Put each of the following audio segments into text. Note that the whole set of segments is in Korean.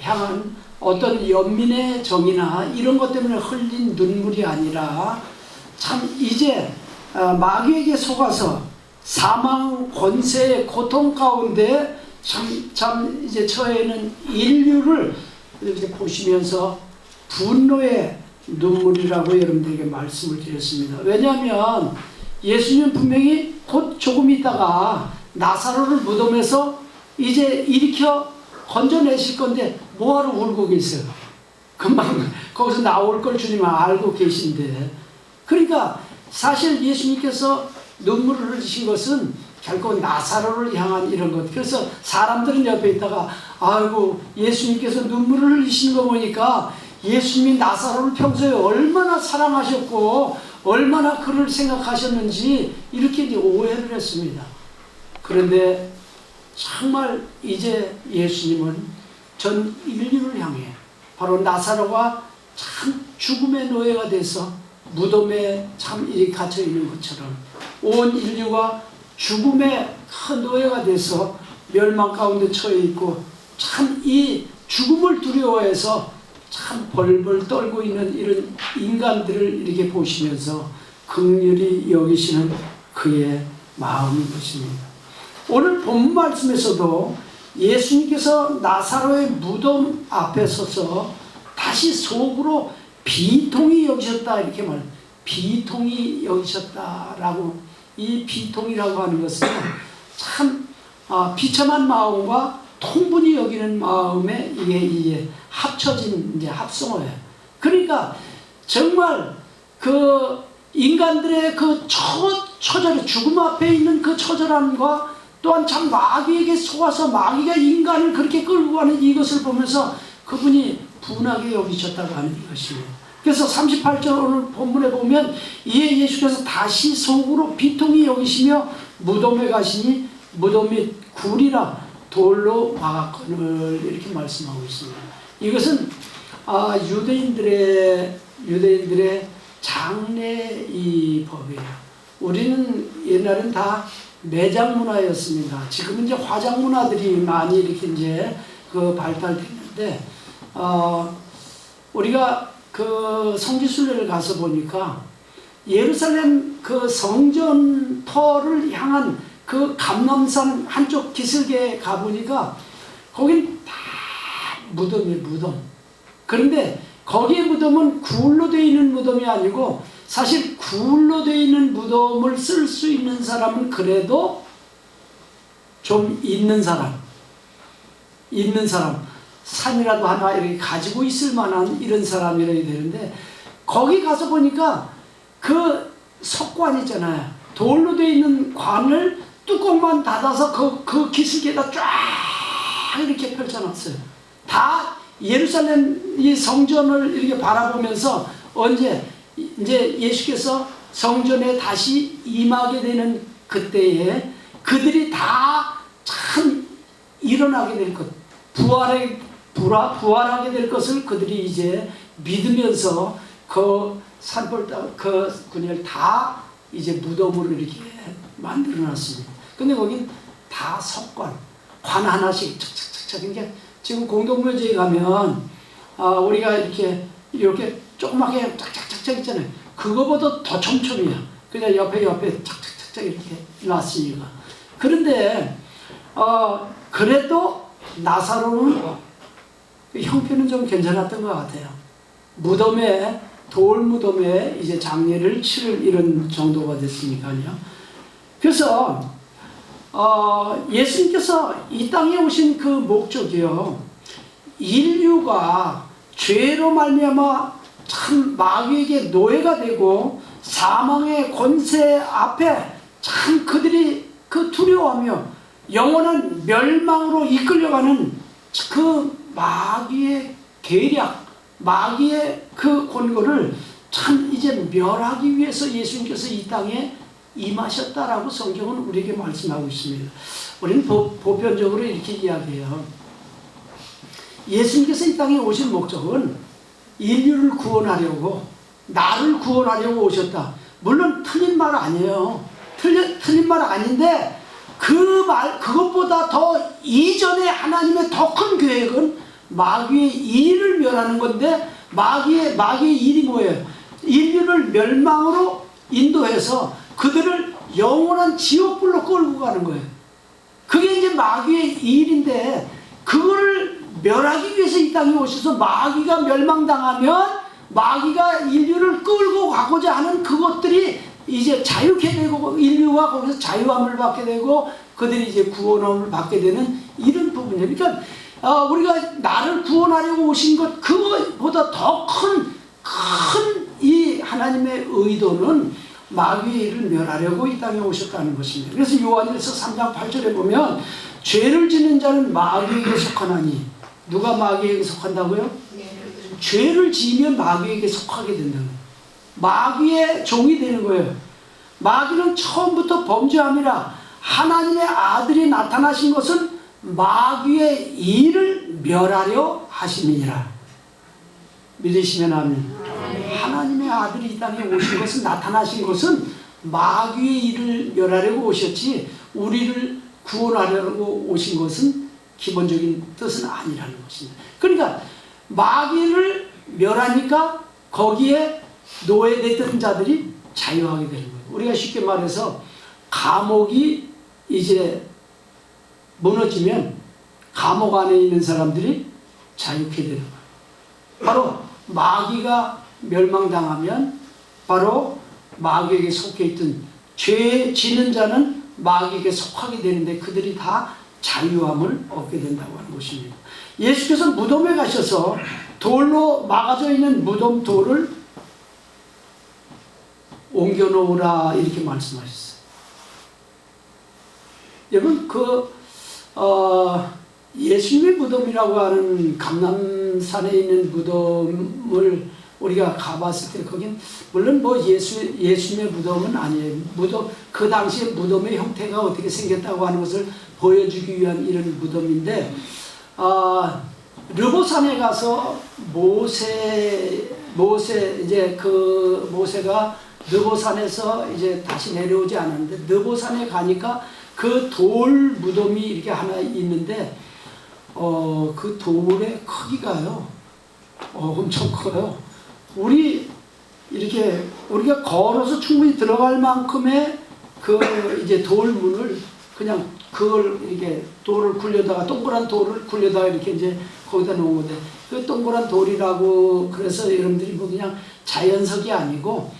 향한 어떤 연민의 정이나 이런 것 때문에 흘린 눈물이 아니라 참 이제 마귀에게 속아서 사망 권세의 고통 가운데 참 이제 처해 있는 인류를 이렇게 보시면서 분노의 눈물이라고 여러분들에게 말씀을 드렸습니다. 왜냐하면 예수님은 분명히 곧 조금 있다가 나사로를 무덤에서 이제 일으켜 건져내실 건데 뭐하러 울고 계세요? 금방 거기서 나올 걸 주님은 알고 계신데, 그러니까 사실 예수님께서 눈물을 흘리신 것은 결코 나사로를 향한 이런 것. 그래서 사람들은 옆에 있다가 아이고 예수님께서 눈물을 흘리시는 거 보니까 예수님이 나사로를 평소에 얼마나 사랑하셨고 얼마나 그를 생각하셨는지 이렇게 이제 오해를 했습니다. 그런데 정말 이제 예수님은 전 인류를 향해 바로 나사로가 참 죽음의 노예가 돼서 무덤에 참 갇혀 있는 것처럼 온 인류가 죽음의 큰 노예가 돼서 멸망 가운데 처해 있고 참 이 죽음을 두려워해서 참 벌벌 떨고 있는 이런 인간들을 이렇게 보시면서 긍휼히 여기시는 그의 마음인 것입니다. 오늘 본 말씀에서도 예수님께서 나사로의 무덤 앞에 서서 다시 속으로 비통히 여기셨다 이렇게 비통히 여기셨다라고, 이 비통이라고 하는 것은 참 비참한 마음과 통분히 여기는 마음에 이게 합쳐진 이제 합성어예요. 그러니까 정말 그 인간들의 그 처절, 죽음 앞에 있는 그 처절함과 또한 참 마귀에게 속아서 마귀가 인간을 그렇게 끌고 가는 이것을 보면서 그분이 분하게 여기셨다고 하는 것입니다. 그래서 38절 오늘 본문에 보면 이에 예수께서 다시 속으로 비통히 여기시며 무덤에 가시니 무덤이 굴이라 돌로 막았거늘 이렇게 말씀하고 있습니다. 이것은 유대인들의 장례 이 법이에요. 우리는 옛날엔 다 매장 문화였습니다. 지금은 이제 화장 문화들이 많이 이렇게 이제 그 발달됐는데, 우리가 그 성지순례를 가서 보니까 예루살렘 그 성전터를 향한 그 감람산 한쪽 기슭에 가보니까 거긴 다 무덤이에요, 무덤. 그런데 거기에 무덤은 굴로 되어 있는 무덤이 아니고, 사실 굴로 되어 있는 무덤을 쓸 수 있는 사람은 그래도 좀 있는 사람, 산이라도 하나 이렇게 가지고 있을 만한 이런 사람이라야 되는데, 거기 가서 보니까 그 석관 있잖아요. 돌로 되어 있는 관을 뚜껑만 닫아서 그 기슭에다 쫙 이렇게 펼쳐놨어요. 다 예루살렘 이 성전을 이렇게 바라보면서 언제 이제 예수께서 성전에 다시 임하게 되는 그때에 그들이 다 참 일어나게 될 것, 부활하게 될 것을 그들이 이제 믿으면서 그 산벌 그 그녀를 다 이제 무덤으로 이렇게 만들어놨습니다. 근데 거긴 다 석관, 관 하나씩 착착착착. 그러니까 지금 공동묘지에 가면 우리가 이렇게 조그맣게 착착착착 있잖아요. 그거보다 더 촘촘해요. 그냥 옆에 착착착착 이렇게 놨으니까. 그런데 그래도 나사로는 형편은 좀 괜찮았던 것 같아요. 돌 무덤에 이제 장례를 치를 이런 정도가 됐으니까요. 그래서 예수님께서 이 땅에 오신 그 목적이요, 인류가 죄로 말미암아 참 마귀에게 노예가 되고 사망의 권세 앞에 참 그들이 그 두려워하며 영원한 멸망으로 이끌려가는 그 마귀의 계략, 마귀의 그 권고를 참 이제 멸하기 위해서 예수님께서 이 땅에 임하셨다라고 성경은 우리에게 말씀하고 있습니다. 우리는 보편적으로 이렇게 이야기해요. 예수님께서 이 땅에 오신 목적은 인류를 구원하려고, 나를 구원하려고 오셨다. 물론 틀린 말 아니에요. 틀린 말 아닌데, 그것보다 더 이전에 하나님의 더 큰 계획은 마귀의 일을 멸하는 건데, 마귀의 일이 뭐예요? 인류를 멸망으로 인도해서 그들을 영원한 지옥불로 끌고 가는 거예요. 그게 이제 마귀의 일인데, 그거를 멸하기 위해서 이 땅에 오셔서 마귀가 멸망당하면 마귀가 인류를 끌고 가고자 하는 그것들이 이제 자유케 되고, 인류가 거기서 자유함을 받게 되고 그들이 이제 구원함을 받게 되는 이런 부분이에요. 그러니까 우리가 나를 구원하려고 오신 것, 그것보다 더 큰 이 하나님의 의도는 마귀의 일을 멸하려고 이 땅에 오셨다는 것입니다. 그래서 요한일서 3장 8절에 보면 죄를 짓는 자는 마귀에게 속하나니, 누가 마귀에게 속한다고요? 죄를 지으면 마귀에게 속하게 된다는 거예요. 마귀의 종이 되는 거예요. 마귀는 처음부터 범죄함이라 하나님의 아들이 나타나신 것은 마귀의 일을 멸하려 하심이니라. 믿으시면 아멘. 하나님의 아들이 이 땅에 오신 것은, 나타나신 것은 마귀의 일을 멸하려고 오셨지, 우리를 구원하려고 오신 것은 기본적인 뜻은 아니라는 것입니다. 그러니까 마귀를 멸하니까 거기에 노예됐던 자들이 자유하게 되는 거예요. 우리가 쉽게 말해서 감옥이 이제 무너지면 감옥 안에 있는 사람들이 자유케 되는 거예요. 바로 마귀가 멸망당하면 바로 마귀에게 속해 있던 죄 지는 자는 마귀에게 속하게 되는데, 그들이 다 자유함을 얻게 된다고 하는 것입니다. 예수께서 무덤에 가셔서 돌로 막아져 있는 무덤 돌을 옮겨 놓으라 이렇게 말씀하셨어요. 여러분, 예수님의 무덤이라고 하는 감람산에 있는 무덤을 우리가 가봤을 때, 거긴 물론 뭐 예수님의 무덤은 아니에요. 그 당시에 무덤의 형태가 어떻게 생겼다고 하는 것을 보여주기 위한 이런 무덤인데, 르보산에 가서 모세가 르보산에서 이제 다시 내려오지 않았는데, 르보산에 가니까 그 돌 무덤이 이렇게 하나 있는데, 그 돌의 크기가요, 엄청 커요. 우리가 걸어서 충분히 들어갈 만큼의 이제 돌문을 그냥 그걸 이렇게 돌을 굴려다가, 동그란 돌을 굴려다가 이렇게 이제 거기다 놓은 건데, 그 동그란 돌이라고 그래서 여러분들이 뭐 그냥 자연석이 아니고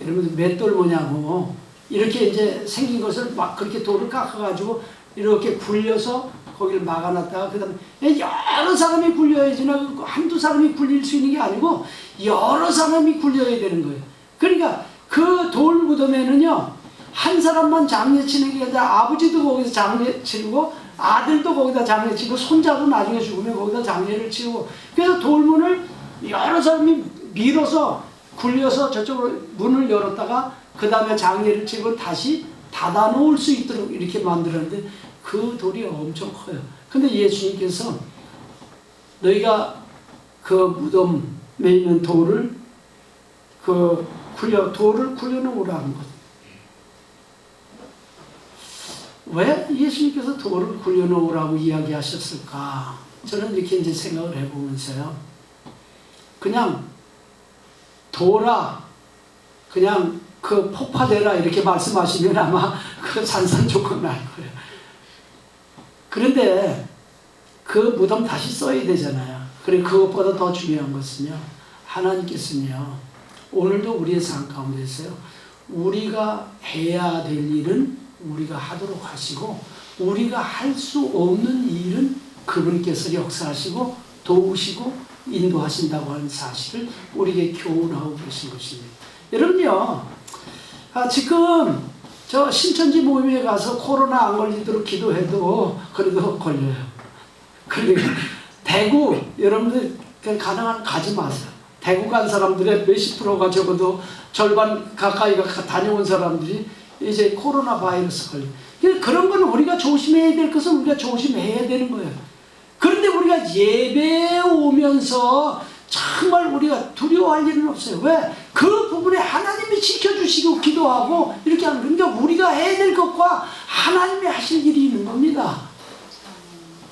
여러분들 맷돌 모양으로 이렇게 이제 생긴 것을 막 그렇게 돌을 깎아가지고 이렇게 굴려서 거기를 막아놨다가, 그 다음에 여러 사람이 굴려야지나, 한두 사람이 굴릴 수 있는 게 아니고 여러 사람이 굴려야 되는 거예요. 그러니까 그 돌 무덤에는요, 한 사람만 장례 치는 게 아니라 아버지도 거기서 장례 치르고, 아들도 거기다 장례 치고, 손자도 나중에 죽으면 거기다 장례를 치르고, 그래서 돌문을 여러 사람이 밀어서 굴려서 저쪽으로 문을 열었다가 그 다음에 장례를 치고 다시 닫아 놓을 수 있도록 이렇게 만들었는데, 그 돌이 엄청 커요. 근데 예수님께서 너희가 그 무덤에 있는 돌을 굴려놓으라는 거죠. 왜 예수님께서 돌을 굴려놓으라고 이야기하셨을까? 저는 이렇게 이제 생각을 해보면서요, 그냥 돌아, 그냥 그 폭파되라 이렇게 말씀하시면 아마 그 산산조건 날 거예요. 그런데 그 무덤 다시 써야 되잖아요. 그래, 그것보다 더 중요한 것은요, 하나님께서는요, 오늘도 우리의 삶 가운데서요, 우리가 해야 될 일은 우리가 하도록 하시고, 우리가 할 수 없는 일은 그분께서 역사하시고 도우시고 인도하신다고 하는 사실을 우리에게 교훈하고 계신 것입니다. 여러분요, 지금 저 신천지 모임에 가서 코로나 안 걸리도록 기도해도 그래도 걸려요. 그러니까 대구, 여러분들 가능한 가지 마세요. 대구 간 사람들의 몇십 프로가 적어도 절반 가까이가 다녀온 사람들이 이제 코로나 바이러스 걸려요. 그런 거는 우리가 조심해야 될 것은 우리가 조심해야 되는 거예요. 그런데 우리가 예배에 오면서 정말 우리가 두려워할 일은 없어요. 왜? 그 부분에 하나님이 지켜주시고 기도하고 이렇게 하는, 그러니까 우리가 해야 될 것과 하나님이 하실 일이 있는 겁니다.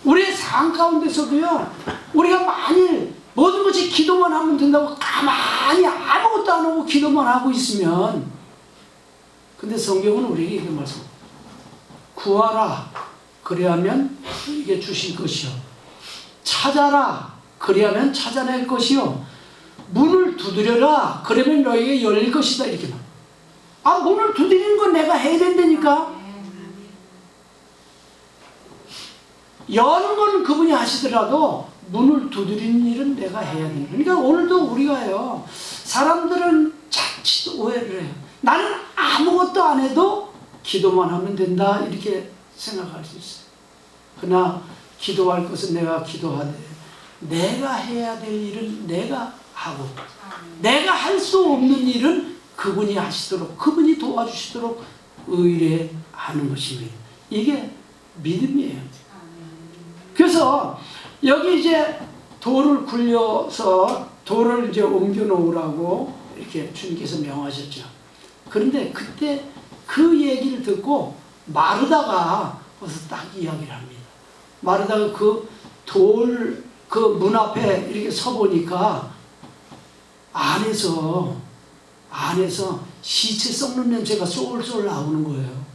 우리의 삶 가운데서도요, 우리가 만일 모든 것이 기도만 하면 된다고 가만히 아무것도 안 하고 기도만 하고 있으면, 근데 성경은 우리에게 이렇게 말씀, 구하라 그리하면 이게 주실 것이요, 찾아라 그리하면 찾아낼 것이요, 문을 두드려라 그러면 너에게 열릴 것이다. 이렇게 말. 아, 문을 두드리는 건 내가 해야 된다니까. 여는 건 그분이 하시더라도 문을 두드리는 일은 내가 해야 된다. 그러니까 오늘도 우리가요, 사람들은 자칫 오해를 해요. 나는 아무것도 안 해도 기도만 하면 된다, 이렇게 생각할 수 있어요. 그러나 기도할 것은 내가 기도하되, 내가 해야 될 일은 내가 하고, 내가 할 수 없는 일은 그분이 하시도록, 그분이 도와주시도록 의뢰하는 것입니다. 이게 믿음이에요. 그래서 여기 이제 돌을 굴려서 돌을 이제 옮겨 놓으라고 이렇게 주님께서 명하셨죠. 그런데 그때 그 얘기를 듣고 마르다가 와서 딱 이야기를 합니다. 마르다가 그 돌, 그 문 앞에 이렇게 서 보니까 안에서 시체 썩는 냄새가 쏠쏠 나오는 거예요.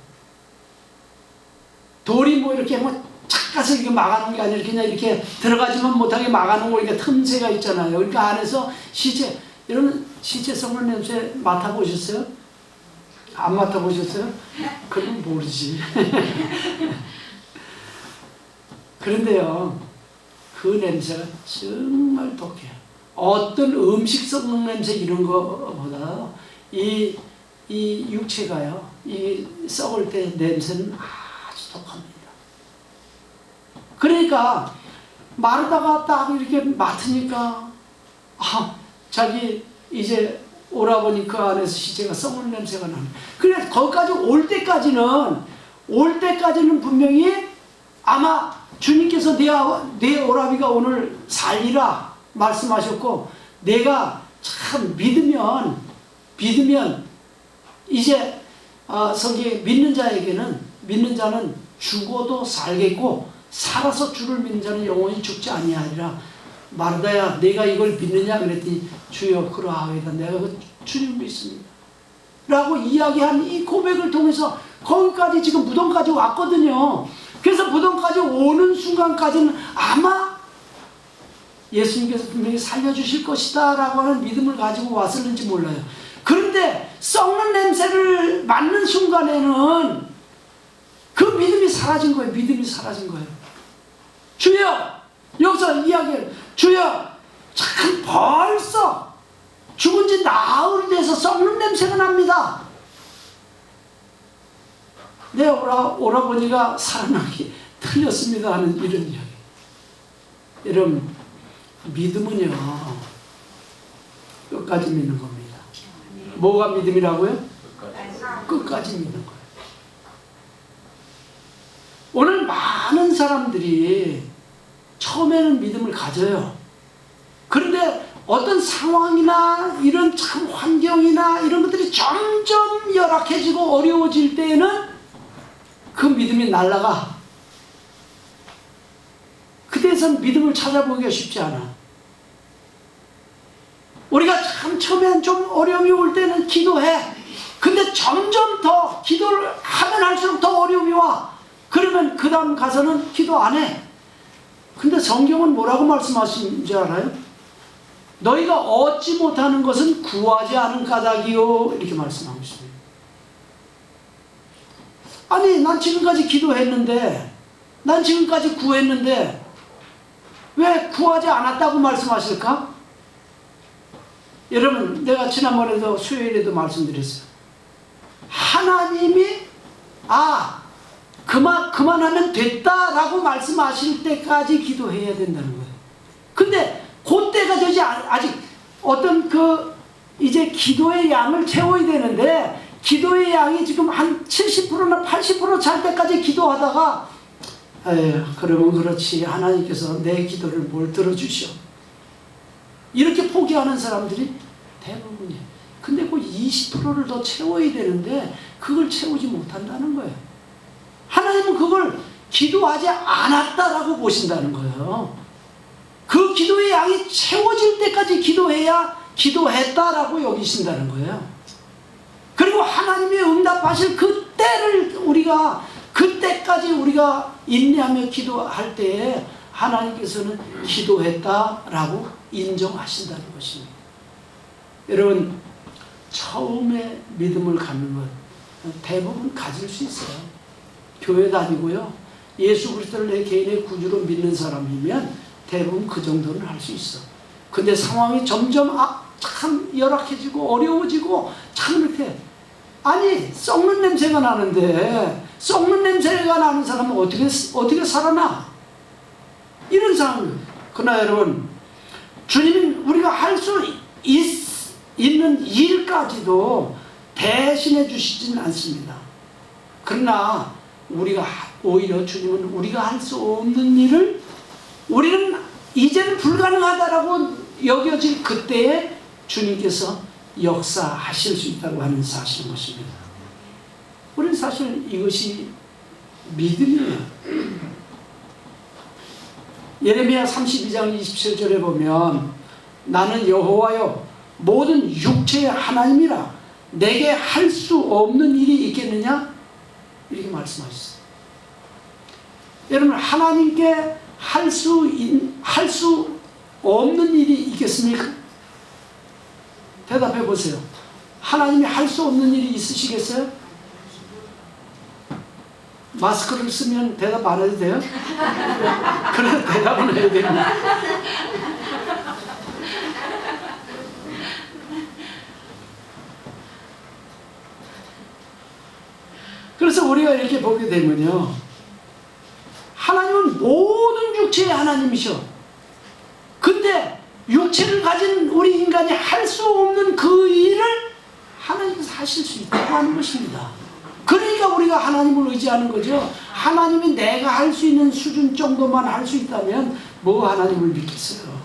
돌이 뭐 이렇게 뭐 착가서 이렇게 막아놓은 게 아니라 그냥 이렇게 들어가지만 못하게 막아놓은 거, 이렇게 틈새가 있잖아요. 그러니까 안에서 시체, 여러분 시체 썩는 냄새 맡아보셨어요? 안 맡아보셨어요? 그건 모르지. 그런데요, 그 냄새가 정말 독해요. 어떤 음식 썩는 냄새 이런 거보다 이 육체가요, 이 썩을 때 냄새는 아주 독합니다. 그러니까 마르다가 딱 이렇게 맡으니까, 아, 자기 이제 오라버니 그 안에서 시체가 썩는 냄새가 나네. 그래, 거기까지 올 때까지는 분명히 아마 주님께서 내 오라비가 오늘 살리라 말씀하셨고, 내가 참 믿으면 이제 성경에 믿는 자는 죽어도 살겠고 살아서 주를 믿는 자는 영원히 죽지 아니하리라. 마르다야, 내가 이걸 믿느냐 그랬더니 주여 그러하오이다, 내가 그 주님 믿습니다 라고 이야기한 이 고백을 통해서 거기까지 지금 무덤까지 왔거든요. 그래서 무덤까지 오는 순간까지는 아마 예수님께서 분명히 살려주실 것이다 라고 하는 믿음을 가지고 왔을는지 몰라요. 그런데 썩는 냄새를 맡는 순간에는 그 믿음이 사라진 거예요. 믿음이 사라진 거예요. 주여, 여기서 이야기를, 주여, 참 벌써 죽은 지 나흘 돼서 썩는 냄새가 납니다. 내 오라버니가 살아나기 틀렸습니다 하는 이런 이야기. 여러분, 믿음은요, 끝까지 믿는 겁니다. 뭐가 믿음이라고요? 끝까지 믿는 거예요. 오늘 많은 사람들이 처음에는 믿음을 가져요. 그런데 어떤 상황이나 이런 참 환경이나 이런 것들이 점점 열악해지고 어려워질 때에는 그 믿음이 날아가. 그때선 믿음을 찾아보기가 쉽지 않아. 우리가 참 처음엔 좀 어려움이 올 때는 기도해. 근데 점점 더 기도를 하면 할수록 더 어려움이 와. 그러면 그 다음 가서는 기도 안 해. 근데 성경은 뭐라고 말씀하시는지 알아요? 너희가 얻지 못하는 것은 구하지 않은 까닭이요, 이렇게 말씀하고 있습니다. 아니, 난 지금까지 기도했는데, 난 지금까지 구했는데 왜 구하지 않았다고 말씀하실까? 여러분, 내가 지난번에도 수요일에도 말씀드렸어요. 하나님이 그만하면 됐다라고 말씀하실 때까지 기도해야 된다는 거예요. 근데 그때가 되지 아직 어떤 이제 기도의 양을 채워야 되는데, 기도의 양이 지금 한 70%나 80% 찰 때까지 기도하다가, 그러면 그렇지, 하나님께서 내 기도를 뭘 들어주셔, 이렇게 포기하는 사람들이 대부분이에요. 근데 그 20%를 더 채워야 되는데 그걸 채우지 못한다는 거예요. 하나님은 그걸 기도하지 않았다라고 보신다는 거예요. 그 기도의 양이 채워질 때까지 기도해야 기도했다라고 여기신다는 거예요. 그리고 하나님이 응답하실 그때까지 우리가 인내하며 기도할 때에 하나님께서는 기도했다라고 인정하신다는 것입니다. 여러분, 처음에 믿음을 갖는 것 대부분 가질 수 있어요. 교회 다니고요, 예수 그리스도를 내 개인의 구주로 믿는 사람이면 대부분 그 정도는 할 수 있어. 근데 상황이 점점 참 열악해지고 어려워지고 참 이렇게, 아니 썩는 냄새가 나는데 썩는 냄새가 나는 사람은 어떻게 살아나? 이런 상황. 그러나 여러분, 주님은 우리가 할 수 있는 일까지도 대신해 주시지는 않습니다. 그러나 우리가 오히려 주님은 우리가 할 수 없는 일을 우리는 이제는 불가능하다라고 여겨질 그때에 주님께서 역사하실 수 있다고 하는 사실인 것입니다. 우리는 사실 이것이 믿음이에요. 예레미야 32장 27절에 보면 나는 여호와여 모든 육체의 하나님이라 내게 할 수 없는 일이 있겠느냐? 이렇게 말씀하셨어요. 여러분, 하나님께 할 수 없는 일이 있겠습니까? 대답해 보세요. 하나님이 할 수 없는 일이 있으시겠어요? 마스크를 쓰면 대답 안 해도 돼요? 그래서 대답은 해야 됩니다. 그래서 우리가 이렇게 보게 되면요, 하나님은 모든 육체의 하나님이셔. 근데 육체를 가진 우리 인간이 할 수 없는 그 일을 하나님께서 하실 수 있다고 하는 것입니다. 그러니까 우리가 하나님을 의지하는 거죠. 하나님이 내가 할 수 있는 수준 정도만 할 수 있다면 뭐 하나님을 믿겠어요.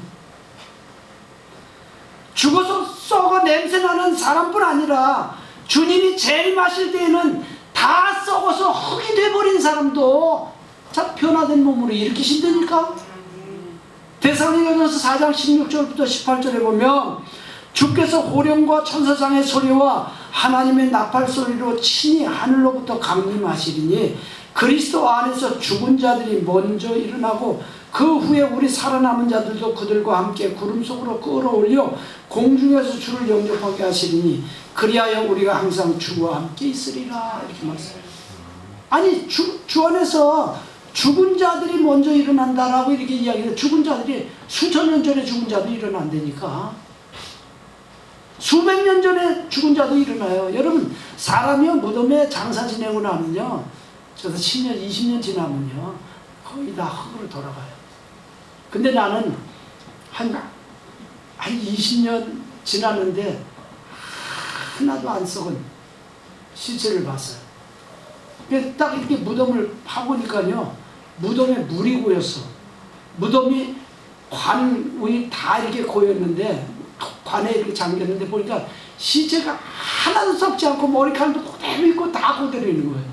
죽어서 썩어 냄새나는 사람뿐 아니라 주님이 재림하실 때에는 다 썩어서 흙이 돼버린 사람도 참 변화된 몸으로 일으키신다니까. 데살로니가전서 4장 16절부터 18절에 보면 주께서 호령과 천사장의 소리와 하나님의 나팔 소리로 친히 하늘로부터 강림하시리니 그리스도 안에서 죽은 자들이 먼저 일어나고 그 후에 우리 살아남은 자들도 그들과 함께 구름 속으로 끌어올려 공중에서 주를 영접하게 하시리니 그리하여 우리가 항상 주와 함께 있으리라. 이렇게 말씀해요. 아니 주 안에서 죽은 자들이 먼저 일어난다라고 이렇게 이야기해요. 죽은 자들이 수천 년 전에 죽은 자도 일어난다니까. 수백 년 전에 죽은 자도 일어나요. 여러분, 사람이요 무덤에 장사 지내고 나면요, 저도 10년 20년 지나면요 거의 다 흙으로 돌아가요. 근데 나는 한 20년 지났는데 하나도 안 썩은 시체를 봤어요. 딱 이렇게 무덤을 파보니까요, 무덤에 물이 고였어. 무덤이 관 위에 다 이렇게 고였는데, 관에 이렇게 잠겼는데 보니까 시체가 하나도 썩지 않고 머리카락도 그대로 있고 다 그대로 있는 거예요.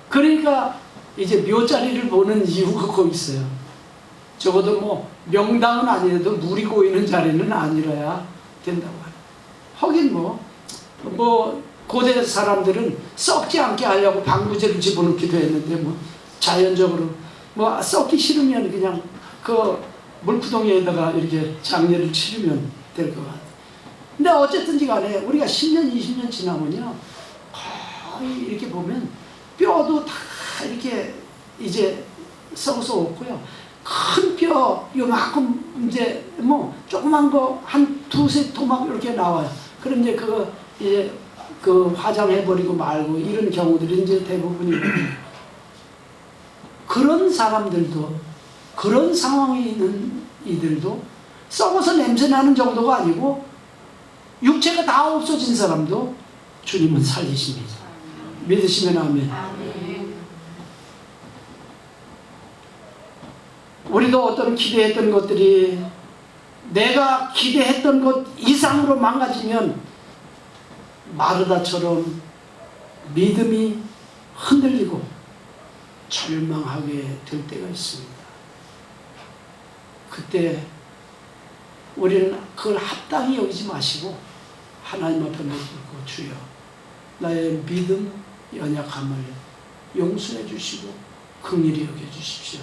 그러니까 이제 묘자리를 보는 이유가 거기 있어요. 적어도 뭐 명당은 아니라도 물이 고이는 자리는 아니라야 된다고 하요. 하긴 뭐 고대 사람들은 썩지 않게 하려고 방부제를 집어넣기도 했는데 뭐 자연적으로 뭐 썩기 싫으면 그냥 그 물구덩이에다가 이렇게 장례를 치르면 될 것 같아요. 근데 어쨌든지 간에 우리가 10년 20년 지나면요 거의 이렇게 보면 뼈도 다 이렇게 이제 썩어서 없고요, 큰 뼈 요만큼 이제 뭐 조그만 거 한 두세 토막 이렇게 나와요. 그럼 이제 그거 이제 그 화장해버리고 말고 이런 경우들이 이제 대부분이거든요. 그런 사람들도, 그런 상황에 있는 이들도 썩어서 냄새나는 정도가 아니고 육체가 다 없어진 사람도 주님은 살리십니다. 믿으시면 아멘. 우리도 어떤 기대했던 것들이 내가 기대했던 것 이상으로 망가지면 마르다처럼 믿음이 흔들리고 절망하게 될 때가 있습니다. 그때 우리는 그걸 합당히 여기지 마시고 하나님 앞에 무릎 꿇고 주여 나의 믿음 연약함을 용서해 주시고 긍휼히 여겨 주십시오.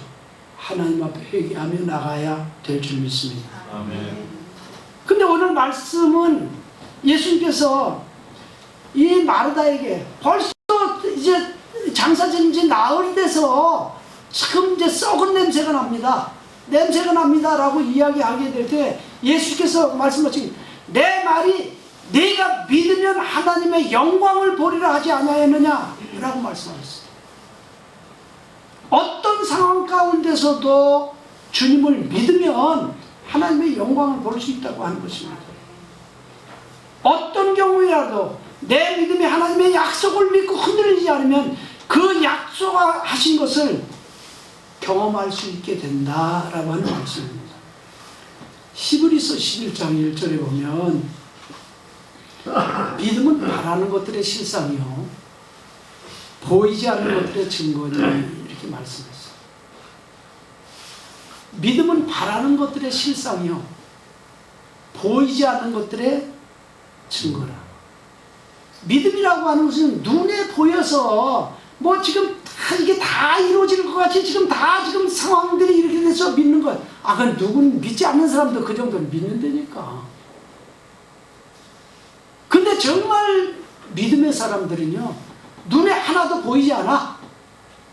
하나님 앞에 회개하며 나가야 될 줄 믿습니다. 아멘. 근데 오늘 말씀은 예수님께서 이 마르다에게 벌써 이제 장사진 지 나흘이 돼서 지금 이제 썩은 냄새가 납니다. 냄새가 납니다. 라고 이야기하게 될 때 예수께서 말씀하신 내 말이 네가 믿으면 하나님의 영광을 보리라 하지 아니하였느냐 라고 말씀하셨어요. 어떤 상황 가운데서도 주님을 믿으면 하나님의 영광을 볼 수 있다고 하는 것입니다. 어떤 경우라도 내 믿음이 하나님의 약속을 믿고 흔들리지 않으면 그 약속하신 것을 경험할 수 있게 된다라고 하는 말씀입니다. 히브리서 11장 1절에 보면 믿음은 바라는 것들의 실상이요 보이지 않는 것들의 증거니 이렇게 말씀했어요. 믿음은 바라는 것들의 실상이요 보이지 않는 것들의 증거라. 믿음이라고 하는 것은 눈에 보여서 뭐 지금 이게 다 이루어질 것 같이 지금 상황들이 이렇게 돼서 믿는 것. 그건 누군 믿지 않는 사람도 그 정도는 믿는다니까. 근데 정말 믿음의 사람들은요 눈에 하나도 보이지 않아.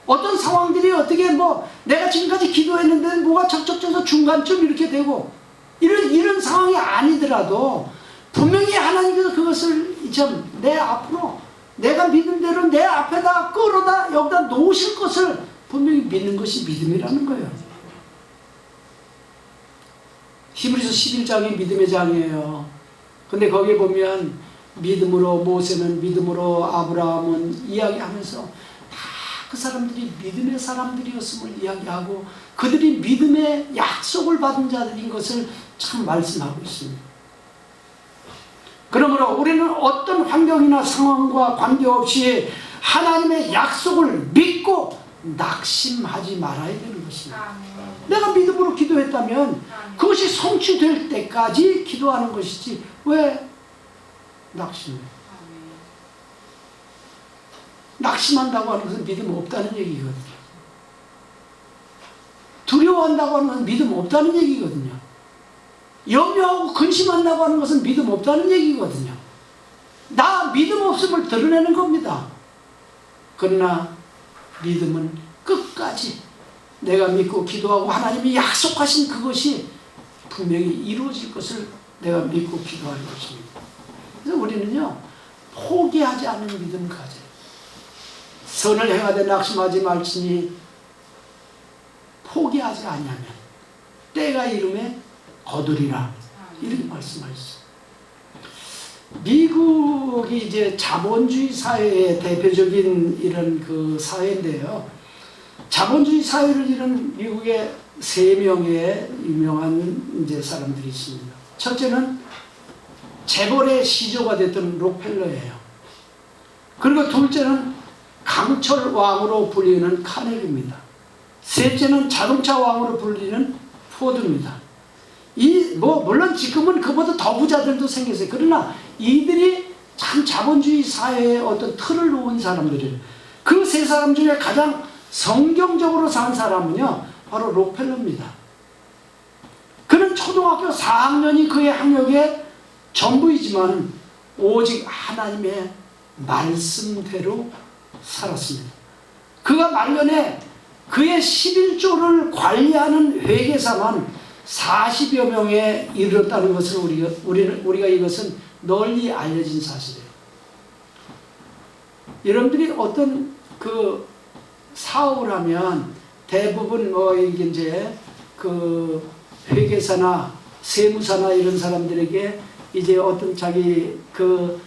어떤 상황들이 어떻게 뭐 내가 지금까지 기도했는데 뭐가 척척져서 중간쯤 이렇게 되고 이런 상황이 아니더라도 분명히 하나님께서 그것을 참 내 앞으로 내가 믿는 대로 내 앞에다 끌어다 여기다 놓으실 것을 분명히 믿는 것이 믿음이라는 거예요. 히브리서 11장이 믿음의 장이에요. 근데 거기에 보면 믿음으로 모세는 믿음으로 아브라함은 이야기하면서 다 그 사람들이 믿음의 사람들이었음을 이야기하고 그들이 믿음의 약속을 받은 자들인 것을 참 말씀하고 있습니다. 그러므로 우리는 어떤 환경이나 상황과 관계없이 하나님의 약속을 믿고 낙심하지 말아야 되는 것입니다. 내가 믿음으로 기도했다면 그것이 성취될 때까지 기도하는 것이지 왜 낙심해? 낙심한다고 하는 것은 믿음 없다는 얘기거든요. 두려워한다고 하는 것은 믿음 없다는 얘기거든요. 염려하고 근심한다고 하는 것은 믿음 없다는 얘기거든요. 나 믿음 없음을 드러내는 겁니다. 그러나 믿음은 끝까지 내가 믿고 기도하고 하나님이 약속하신 그것이 분명히 이루어질 것을 내가 믿고 기도하는 것입니다. 그래서 우리는요 포기하지 않는 믿음을 가져요. 선을 행하되 낙심하지 말지니 포기하지 아니하면 때가 이름에 거두리라 이렇게 말씀하셨어요. 미국이 이제 자본주의 사회의 대표적인 이런 그 사회인데요. 자본주의 사회를 이룬 미국의 3명의 유명한 이제 사람들이 있습니다. 첫째는 재벌의 시조가 됐던 록펠러예요. 그리고 둘째는 강철 왕으로 불리는 카네기입니다. 셋째는 자동차 왕으로 불리는 포드입니다. 물론 지금은 그보다 더 부자들도 생겼어요. 그러나 이들이 참 자본주의 사회의 어떤 틀을 놓은 사람들이에요. 그 세 사람 중에 가장 성경적으로 산 사람은요, 바로 록펠러입니다. 그는 초등학교 4학년이 그의 학력의 전부이지만 오직 하나님의 말씀대로 살았습니다. 그가 말년에 그의 11조를 관리하는 회계사만 40여 명에 이르렀다는 것을 우리가 이것은 널리 알려진 사실이에요. 여러분들이 어떤 그 사업을 하면 대부분 이게 이제 그 회계사나 세무사나 이런 사람들에게 이제 어떤 자기 그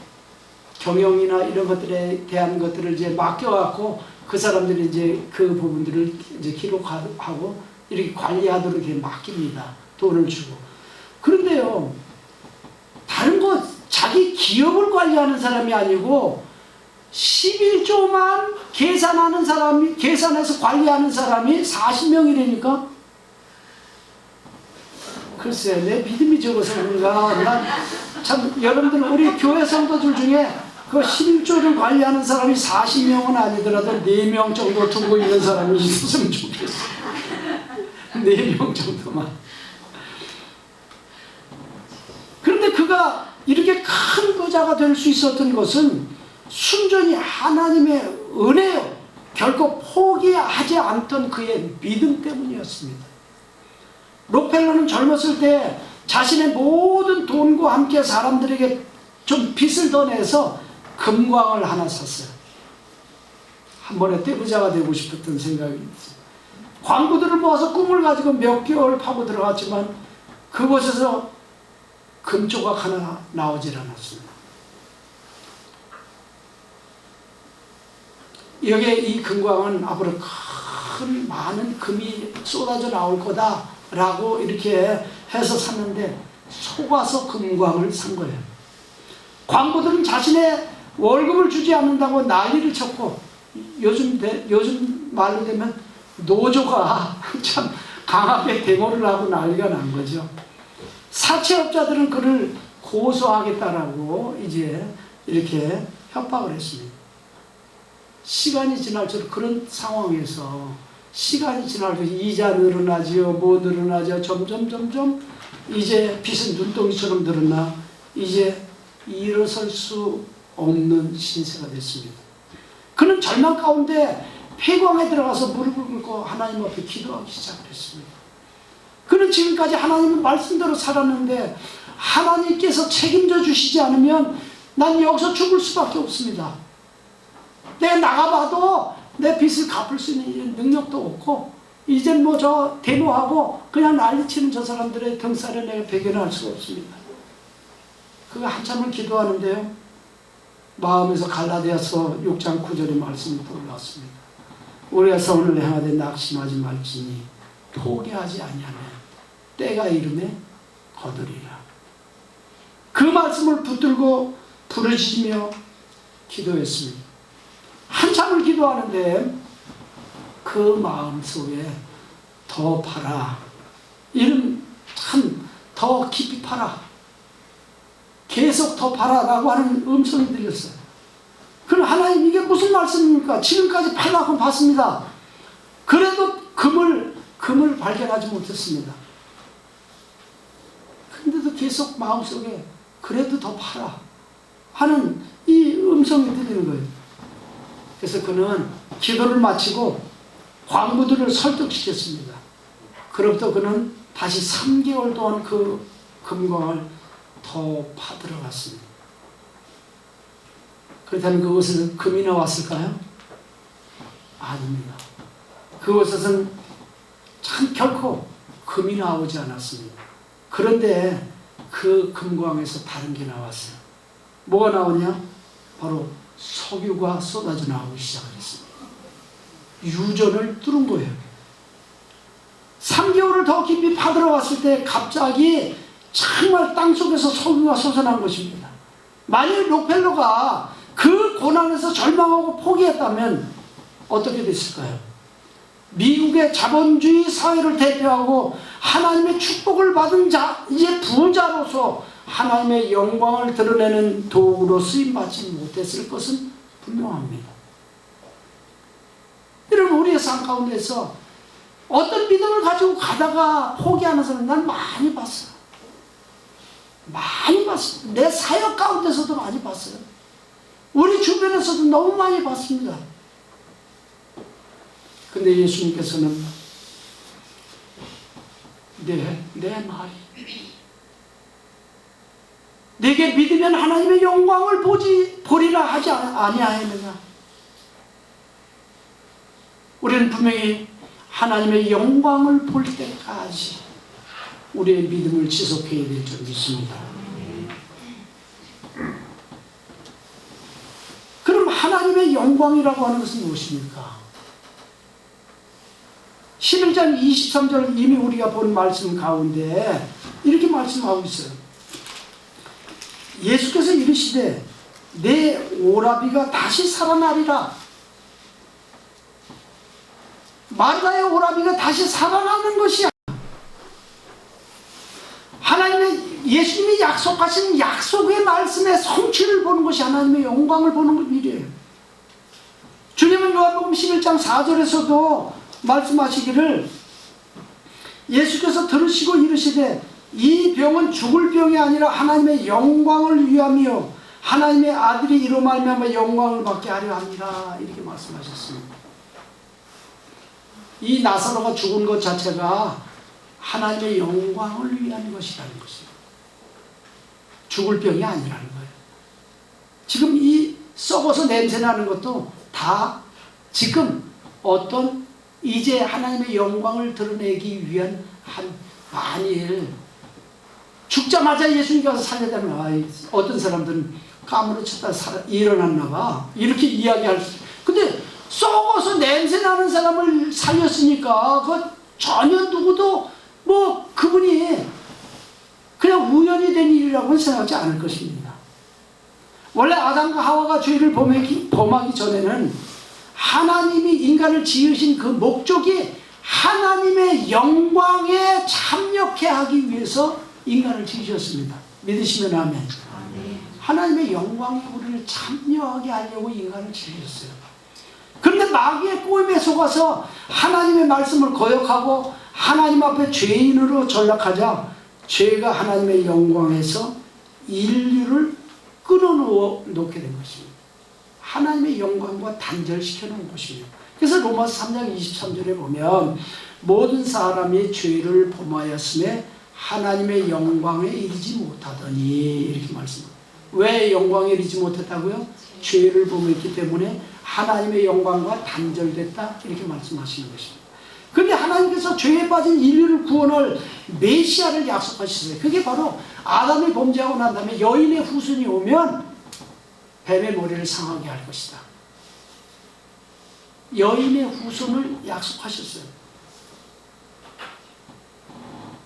경영이나 이런 것들에 대한 것들을 이제 맡겨갖고 그 사람들이 이제 그 부분들을 이제 기록하고 이렇게 관리하도록 이렇게 맡깁니다. 돈을 주고. 그런데요, 다른 거 자기 기업을 관리하는 사람이 아니고 11조만 계산하는 사람이, 계산해서 관리하는 사람이 40명이라니까? 글쎄, 내 믿음이 적어서 그런가. 난 참, 여러분들, 우리 교회 성도들 중에 그 11조를 관리하는 사람이 40명은 아니더라도 4명 정도 두고 있는 사람이 있었으면 좋겠어. 4명 정도만. 그런데 그가 이렇게 큰 부자가 될 수 있었던 것은 순전히 하나님의 은혜요. 결코 포기하지 않던 그의 믿음 때문이었습니다. 록펠러는 젊었을 때 자신의 모든 돈과 함께 사람들에게 좀 빚을 더 내서 금광을 하나 샀어요. 한 번에 떼부자가 되고 싶었던 생각이 있어요. 광부들을 모아서 꿈을 가지고 몇 개월 파고 들어갔지만 그곳에서 금조각 하나 나오질 않았습니다. 여기에 이 금광은 앞으로 큰 많은 금이 쏟아져 나올 거다라고 이렇게 해서 샀는데 속아서 금광을 산 거예요. 광부들은 자신의 월급을 주지 않는다고 난리를 쳤고 요즘 말로 되면 노조가 참 강하게 데모를 하고 난리가 난 거죠. 사채업자들은 그를 고소하겠다라고 이제 이렇게 협박을 했습니다. 시간이 지날수록 그런 상황에서 시간이 지날수록 이자 늘어나지요, 뭐 늘어나죠. 점점 이제 빚은 눈덩이처럼 늘어나 이제 일어설 수 없는 신세가 됐습니다. 그는 절망 가운데 폐광에 들어가서 무릎을 꿇고 하나님 앞에 기도하기 시작했습니다. 그는 지금까지 하나님의 말씀대로 살았는데 하나님께서 책임져 주시지 않으면 난 여기서 죽을 수밖에 없습니다. 내가 나가봐도 내 빚을 갚을 수 있는 능력도 없고 이젠 뭐 저 데모하고 그냥 난리치는 저 사람들의 등살에 내가 배견할 수가 없습니다. 그가 한참을 기도하는데요, 마음에서 갈라디아서 6장 9절의 말씀이 떠올랐습니다. 우리가 선을 행하되 낙심하지 말지니 포기하지 아니하면 때가 이름에 거두리라. 그 말씀을 붙들고 부르짖으며 기도했습니다. 한참을 기도하는데 그 마음속에 더 파라, 이름 참 더 깊이 파라, 계속 더 파라라고 하는 음성이 들렸어요. 그럼 하나님 이게 무슨 말씀입니까? 지금까지 팔라고 봤습니다. 그래도 금을 발견하지 못했습니다. 근데도 계속 마음속에 그래도 더 팔아 하는 이 음성이 들리는 거예요. 그래서 그는 기도를 마치고 광부들을 설득시켰습니다. 그로부터 그는 다시 3개월 동안 그 금광을 더 파들어갔습니다. 그렇다면 그곳에는 금이 나왔을까요? 아닙니다. 그곳에서는 참 결코 금이 나오지 않았습니다. 그런데 그 금광에서 다른 게 나왔어요. 뭐가 나오냐? 바로 석유가 쏟아져 나오기 시작했습니다. 유전을 뚫은 거예요. 3개월을 더 깊이 파들어갔을 때 갑자기 정말 땅속에서 석유가 솟아난 것입니다. 만일 록펠러가 그 고난에서 절망하고 포기했다면 어떻게 됐을까요? 미국의 자본주의 사회를 대표하고 하나님의 축복을 받은 자, 이제 부자로서 하나님의 영광을 드러내는 도구로 쓰임받지 못했을 것은 분명합니다. 여러분, 우리의 삶 가운데서 어떤 믿음을 가지고 가다가 포기하는 사람 난 많이 봤어요. 많이 봤어요. 내 사역 가운데서도 많이 봤어요. 우리 주변에서도 너무 많이 봤습니다. 근데 예수님께서는 내 말이 내게 믿으면 하나님의 영광을 보리라 하지 아니하였느냐. 우리는 분명히 하나님의 영광을 볼 때까지 우리의 믿음을 지속해야 될 줄 믿습니다. 그럼 하나님의 영광이라고 하는 것은 무엇입니까? 11장 23절 이미 우리가 본 말씀 가운데 이렇게 말씀하고 있어요. 예수께서 이르시되 내 오라비가 다시 살아나리라. 마르다의 오라비가 다시 살아나는 것이야. 하나님의, 예수님이 약속하신 약속의 말씀의 성취를 보는 것이 하나님의 영광을 보는 일이에요. 주님은 요한복음 11장 4절에서도 말씀하시기를, 예수께서 들으시고 이르시되 이 병은 죽을 병이 아니라 하나님의 영광을 위함이요 하나님의 아들이 이로 말미암아 영광을 받게 하려 합니다. 이렇게 말씀하셨습니다. 이 나사로가 죽은 것 자체가 하나님의 영광을 위한 것이라는 것이에요. 죽을 병이 아니라는 거예요. 지금 이 썩어서 냄새나는 것도 다 지금 어떤 이제 하나님의 영광을 드러내기 위한 한, 만일 죽자마자 예수님 가서 살려다면 어떤 사람들은 까무러쳤다 일어났나 봐 이렇게 이야기할 수. 근데 썩어서 냄새나는 사람을 살렸으니까 그 전혀 누구도 뭐 그분이 그냥 우연히 된 일이라고는 생각하지 않을 것입니다. 원래 아담과 하와가 죄를 범하기 전에는 하나님이 인간을 지으신 그 목적이 하나님의 영광에 참여케 하기 위해서 인간을 지으셨습니다. 믿으시면 아멘. 하나님의 영광에 우리를 참여하게 하려고 인간을 지으셨어요. 그런데 마귀의 꼬임에 속아서 하나님의 말씀을 거역하고 하나님 앞에 죄인으로 전락하자 죄가 하나님의 영광에서 인류를 끊어놓게 된 것입니다. 하나님의 영광과 단절시켜 놓은 것입니다. 그래서 로마서 3장 23절에 보면 모든 사람이 죄를 범하였음에 하나님의 영광에 이르지 못하더니 이렇게 말씀합니다. 왜 영광에 이르지 못했다고요? 죄를 범했기 때문에 하나님의 영광과 단절됐다 이렇게 말씀하시는 것입니다. 그런데 하나님께서 죄에 빠진 인류를 구원할 메시아를 약속하셨어요. 그게 바로 아담이 범죄하고 난 다음에 여인의 후손이 오면 뱀의 머리를 상하게 할 것이다. 여인의 후손을 약속하셨어요.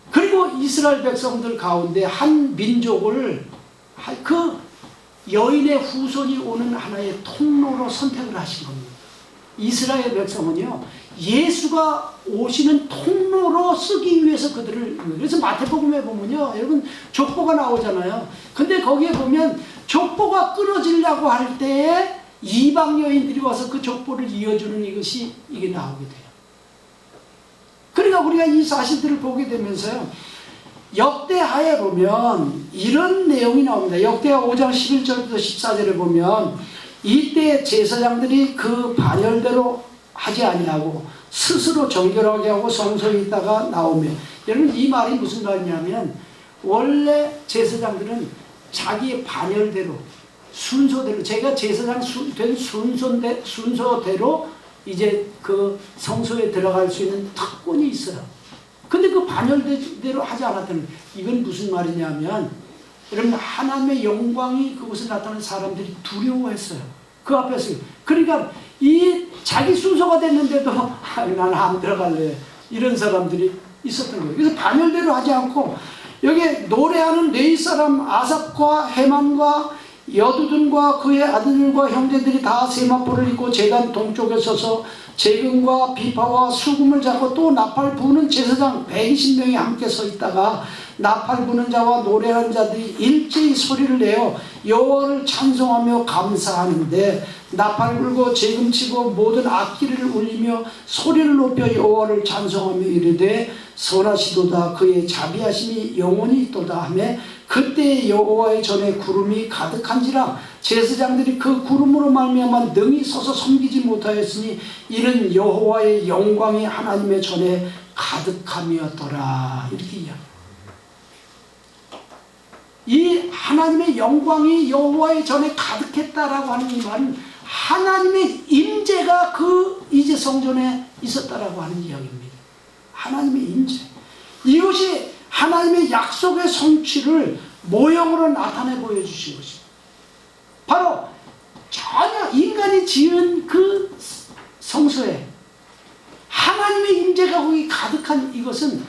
그리고 이스라엘 백성들 가운데 한 민족을 그 여인의 후손이 오는 하나의 통로로 선택을 하신 겁니다. 이스라엘 백성은요, 예수가 오시는 통로로 쓰기 위해서 그들을, 그래서 마태복음에 보면요, 여러분 족보가 나오잖아요. 근데 거기에 보면 족보가 끊어지려고 할 때에 이방 여인들이 와서 그 족보를 이어주는 이것이 이게 나오게 돼요. 그러니까 우리가 이 사실들을 보게 되면서요, 역대하에 보면 이런 내용이 나옵니다. 역대하 5장 11절부터 14절에 보면 이때 제사장들이 그 반열대로 하지 아니하고 스스로 정결하게 하고 성소에 있다가 나오며, 여러분 이 말이 무슨 말이냐면 원래 제사장들은 자기의 반열대로 순서대로, 제가 제사장 된 순서대로 이제 그 성소에 들어갈 수 있는 특권이 있어요. 근데 그 반열대로 하지 않았다는, 이건 무슨 말이냐면 여러분 하나님의 영광이 그곳에 나타나는 사람들이 두려워했어요. 그 앞에서. 그러니까 이 자기 순서가 됐는데도 나는 안 들어갈래, 이런 사람들이 있었던 거예요. 그래서 반열대로 하지 않고 여기 노래하는 레위 사람 아삽과 헤만과 여두둔과 그의 아들들과 형제들이 다 세마포를 입고 제단 동쪽에 서서 재금과 비파와 수금을 잡고 또 나팔 부는 제사장 120명이 함께 서 있다가 나팔 부는 자와 노래하는 자들이 일제히 소리를 내어 여호와를 찬송하며 감사하는데, 나팔 불고 재금 치고 모든 악기를 울리며 소리를 높여 여호와를 찬송하며 이르되 선하시도다 그의 자비하심이 영원히 있도다 하며, 그때 여호와의 전에 구름이 가득한지라 제사장들이 그 구름으로 말미암아 능히 서서 섬기지 못하였으니 이는 여호와의 영광이 하나님의 전에 가득함이었더라. 이렇게 이야기합니다. 이 하나님의 영광이 여호와의 전에 가득했다라고 하는 이 말은 하나님의 임재가 그 이제 성전에 있었다라고 하는 이야기입니다. 하나님의 임재. 이것이 하나님의 약속의 성취를 모형으로 나타내 보여주신 것입니다. 바로 전혀 인간이 지은 그 성소에 하나님의 임재가 거기 가득한 이것은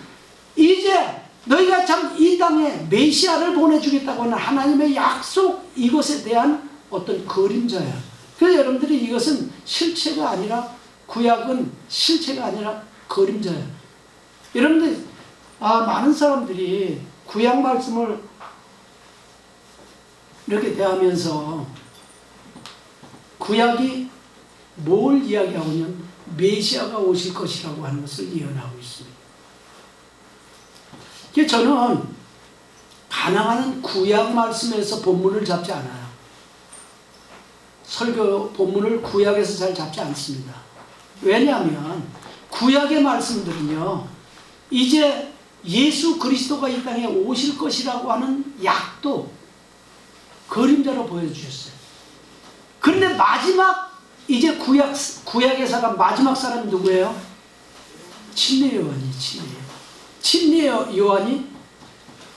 이제 너희가 참 이 땅에 메시아를 보내주겠다고 하는 하나님의 약속, 이것에 대한 어떤 그림자야. 그래서 여러분들이 이것은 실체가 아니라, 구약은 실체가 아니라 그림자야. 여러분들, 많은 사람들이 구약 말씀을 이렇게 대하면서 구약이 뭘 이야기하냐면 메시아가 오실 것이라고 하는 것을 예언하고 있습니다. 그래서 저는 가능한 구약 말씀에서 본문을 잡지 않아요. 설교 본문을 구약에서 잘 잡지 않습니다. 왜냐하면 구약의 말씀들은요, 이제 예수 그리스도가 이 땅에 오실 것이라고 하는 약도 그림자로 보여주셨어요. 그런데 마지막, 이제 구약의 사람, 마지막 사람이 누구예요? 침례 요한이, 침례 요한이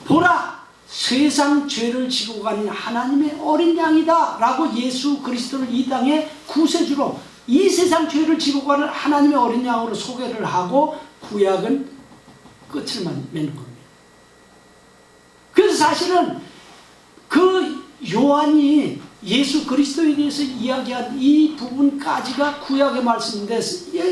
보라, 세상 죄를 지고 가는 하나님의 어린 양이다 라고 예수 그리스도를 이 땅에 구세주로, 이 세상 죄를 지고 가는 하나님의 어린 양으로 소개를 하고 구약은 끝을 맺는 겁니다. 그래서 사실은 그 요한이 예수 그리스도에 대해서 이야기한 이 부분까지가 구약의 말씀인데,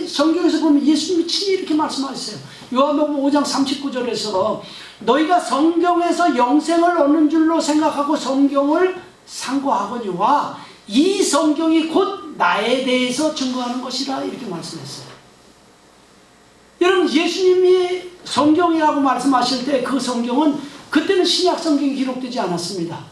성경에서 보면 예수님이 친히 이렇게 말씀하셨어요. 요한복음 5장 39절에서 너희가 성경에서 영생을 얻는 줄로 생각하고 성경을 상고하거니와 이 성경이 곧 나에 대해서 증거하는 것이라, 이렇게 말씀했어요. 여러분, 예수님이 성경이라고 말씀하실 때 그 성경은 그때는 신약 성경이 기록되지 않았습니다.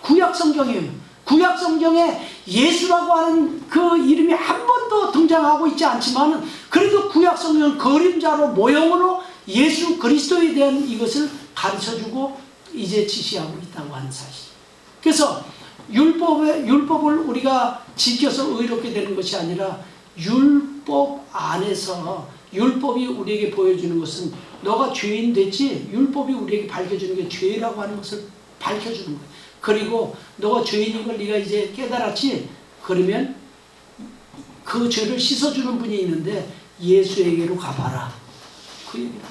구약 성경이에요. 구약 성경에 예수라고 하는 그 이름이 한 번도 등장하고 있지 않지만, 그래도 구약 성경은 그림자로, 모형으로 예수 그리스도에 대한 이것을 가르쳐주고 이제 지시하고 있다고 하는 사실. 그래서 율법을 우리가 지켜서 의롭게 되는 것이 아니라, 율법 안에서, 율법이 우리에게 보여주는 것은 너가 죄인 됐지, 율법이 우리에게 밝혀주는 게 죄라고 하는 것을 밝혀주는 거예요. 그리고 너가 죄인인 걸 네가 이제 깨달았지? 그러면 그 죄를 씻어주는 분이 있는데 예수에게로 가봐라. 그 얘기다.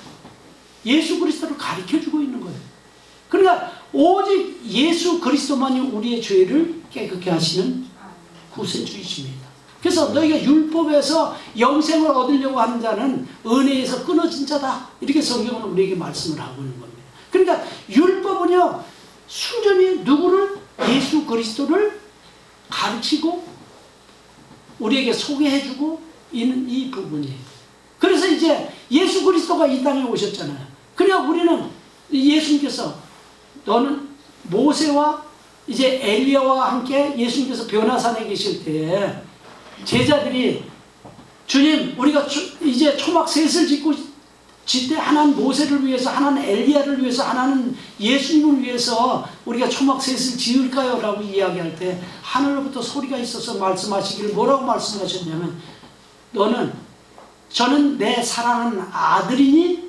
예수 그리스도를 가르쳐주고 있는 거예요. 그러니까 오직 예수 그리스도만이 우리의 죄를 깨끗게 하시는 구세주이십니다. 그래서 너희가 율법에서 영생을 얻으려고 하는 자는 은혜에서 끊어진 자다. 이렇게 성경은 우리에게 말씀을 하고 있는 겁니다. 그러니까 율법은요, 순전히 누구를? 예수 그리스도를 가르치고 우리에게 소개해주고 있는 이 부분이에요. 그래서 이제 예수 그리스도가 이 땅에 오셨잖아요. 그러니까 우리는 예수님께서, 너는 모세와 이제 엘리야와 함께 예수님께서 변화산에 계실 때 제자들이, 주님, 우리가 이제 초막 셋을 짓고 짓때 하나는 모세를 위해서, 하나는 엘리야를 위해서, 하나는 예수님을 위해서 우리가 초막 셋을 지을까요? 라고 이야기할 때 하늘로부터 소리가 있어서 말씀하시기를 뭐라고 말씀하셨냐면, 저는 내 사랑하는 아들이니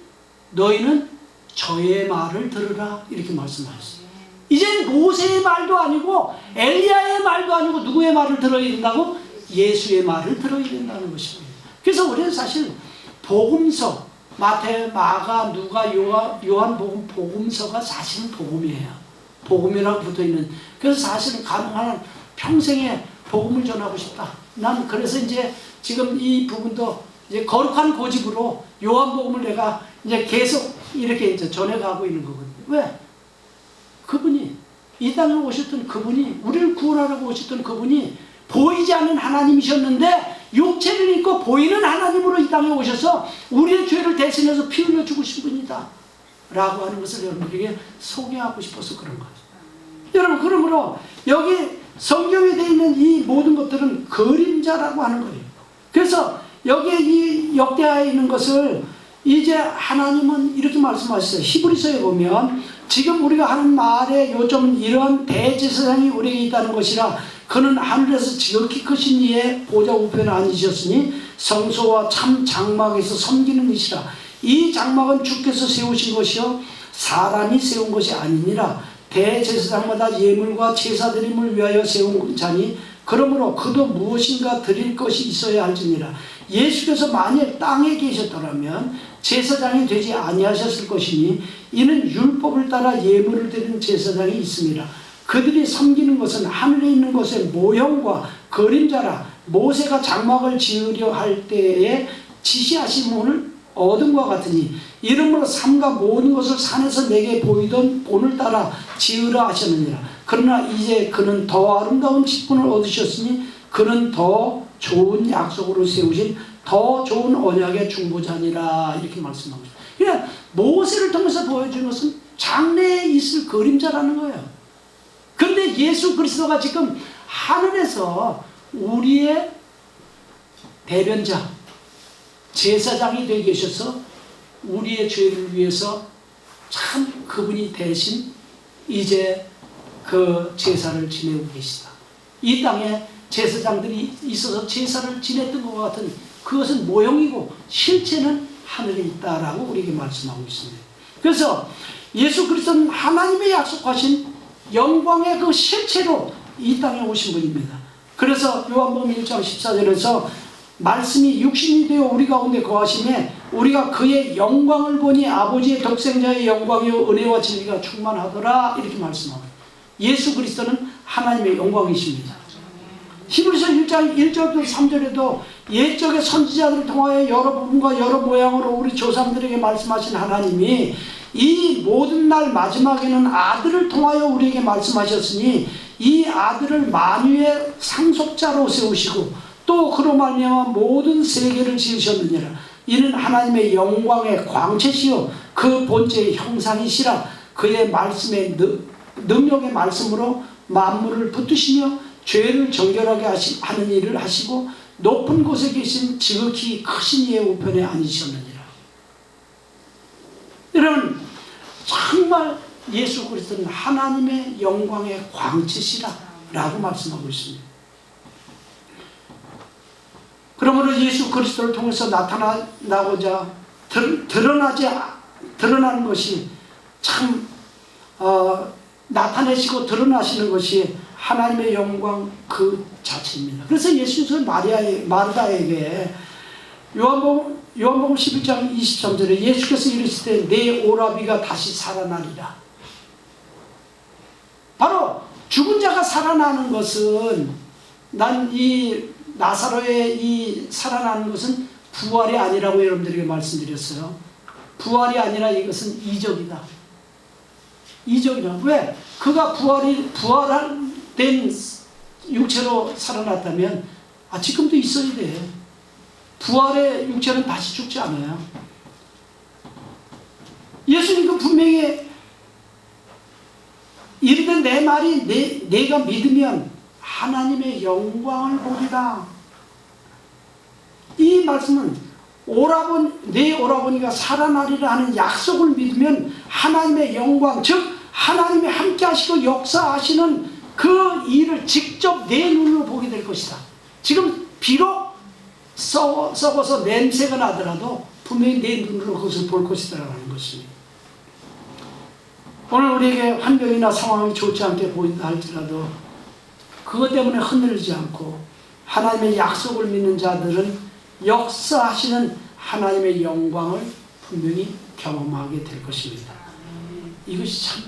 너희는 저의 말을 들으라. 이렇게 말씀하셨어요. 이제는 모세의 말도 아니고 엘리야의 말도 아니고 누구의 말을 들어야 된다고? 예수의 말을 들어야 된다는 것입니다. 그래서 우리는 사실 복음서, 마태, 마가, 누가, 요한 복음서가 사실은 복음이에요. 복음이라고 붙어있는. 그래서 사실은 가능한 평생에 복음을 전하고 싶다. 난 그래서 이제 지금 이 부분도 이제 거룩한 고집으로 요한복음을 내가 이제 계속 이렇게 이제 전해가고 있는 거거든요. 왜? 그분이, 이 땅에 오셨던 그분이, 우리를 구원하려고 오셨던 그분이 보이지 않는 하나님이셨는데 육체를 입고 보이는 하나님으로 이 땅에 오셔서 우리의 죄를 대신해서 피 흘려 죽으신 분이다 라고 하는 것을 여러분에게 소개하고 싶어서 그런 거예요. 여러분, 그러므로 여기 성경에 되어 있는 이 모든 것들은 그림자라고 하는 거예요. 그래서 여기에 이 역대하에 있는 것을 이제 하나님은 이렇게 말씀하셨어요. 히브리서에 보면 지금 우리가 하는 말의 요점은 이러한 대제사장이 우리에게 있다는 것이라, 그는 하늘에서 지극히 크신 이의 보좌 우편에 앉으셨으니 성소와 참 장막에서 섬기는 이시라. 이 장막은 주께서 세우신 것이요 사람이 세운 것이 아니니라. 대제사장마다 예물과 제사드림을 위하여 세운 자니 그러므로 그도 무엇인가 드릴 것이 있어야 할지니라. 예수께서 만일 땅에 계셨더라면 제사장이 되지 아니하셨을 것이니 이는 율법을 따라 예물을 드리는 제사장이 있습니다. 그들이 섬기는 것은 하늘에 있는 것의 모형과 그림자라. 모세가 장막을 지으려 할 때에 지시하심을 얻은 것 같으니 이러므로 삶과 모든 것을 산에서 내게 보이던 본을 따라 지으라 하셨느니라. 그러나 이제 그는 더 아름다운 직분을 얻으셨으니 그는 더 좋은 약속으로 세우신 더 좋은 언약의 중보자니라. 이렇게 말씀하고 있습니다. 그러니까 모세를 통해서 보여준 것은 장래에 있을 그림자라는 거예요. 그런데 예수 그리스도가 지금 하늘에서 우리의 대변자, 제사장이 되어 계셔서 우리의 죄를 위해서 참 그분이 대신 이제 그 제사를 지내고 계시다. 이 땅에 제사장들이 있어서 제사를 지냈던 것 같은 그것은 모형이고 실체는 하늘에 있다라고 우리에게 말씀하고 있습니다. 그래서 예수 그리스도는 하나님의 약속하신 영광의 그 실체로 이 땅에 오신 분입니다. 그래서 요한복음 1장 14절에서 말씀이 육신이 되어 우리 가운데 거하심에 우리가 그의 영광을 보니 아버지의 독생자의 영광이요 은혜와 진리가 충만하더라. 이렇게 말씀합니다. 예수 그리스도는 하나님의 영광이십니다. 히브리서 1장 1절부터 3절에도 옛적의 선지자들을 통하여 여러 부분과 여러 모양으로 우리 조상들에게 말씀하신 하나님이 이 모든 날 마지막에는 아들을 통하여 우리에게 말씀하셨으니 이 아들을 만유의 상속자로 세우시고 또 그로 말미암아 모든 세계를 지으셨느니라. 이는 하나님의 영광의 광채시요 그 본체의 형상이시라. 그의 말씀의 능력의 말씀으로 만물을 붙드시며 죄를 정결하게 하는 일을 하시고 높은 곳에 계신 지극히 크신 이의 우편에 앉으셨느니라. 여러분, 정말 예수 그리스도는 하나님의 영광의 광채시라 라고 말씀하고 있습니다. 그러므로 예수 그리스도를 통해서 나타나고자 드러나는 것이 참 나타내시고 드러나시는 것이 하나님의 영광 그 자체입니다. 그래서 예수께서 마르다에게 요한복음 11장 23절에 예수께서 이르시되 내 오라비가 다시 살아나리라. 바로 죽은 자가 살아나는 것은 난 이 나사로의 이 살아나는 것은 부활이 아니라고 여러분들에게 말씀드렸어요. 부활이 아니라 이것은 이적이다. 이적이다. 왜? 그가 부활된 육체로 살아났다면 지금도 있어야 돼. 부활의 육체는 다시 죽지 않아요. 예수님은 분명히 이르되 내 말이 내가 믿으면 하나님의 영광을 보리라. 이 말씀은 내 오라버니가 살아나리라 하는 약속을 믿으면 하나님의 영광, 즉 하나님이 함께 하시고 역사하시는 그 일을 직접 내 눈으로 보게 될 것이다. 지금 비록 썩어서 냄새가 나더라도 분명히 내 눈으로 그것을 볼 것이다라는 것입니다. 오늘 우리에게 환경이나 상황이 좋지 않게 보인다 할지라도 그것 때문에 흔들리지 않고 하나님의 약속을 믿는 자들은 역사하시는 하나님의 영광을 분명히 경험하게 될 것입니다. 이것이 참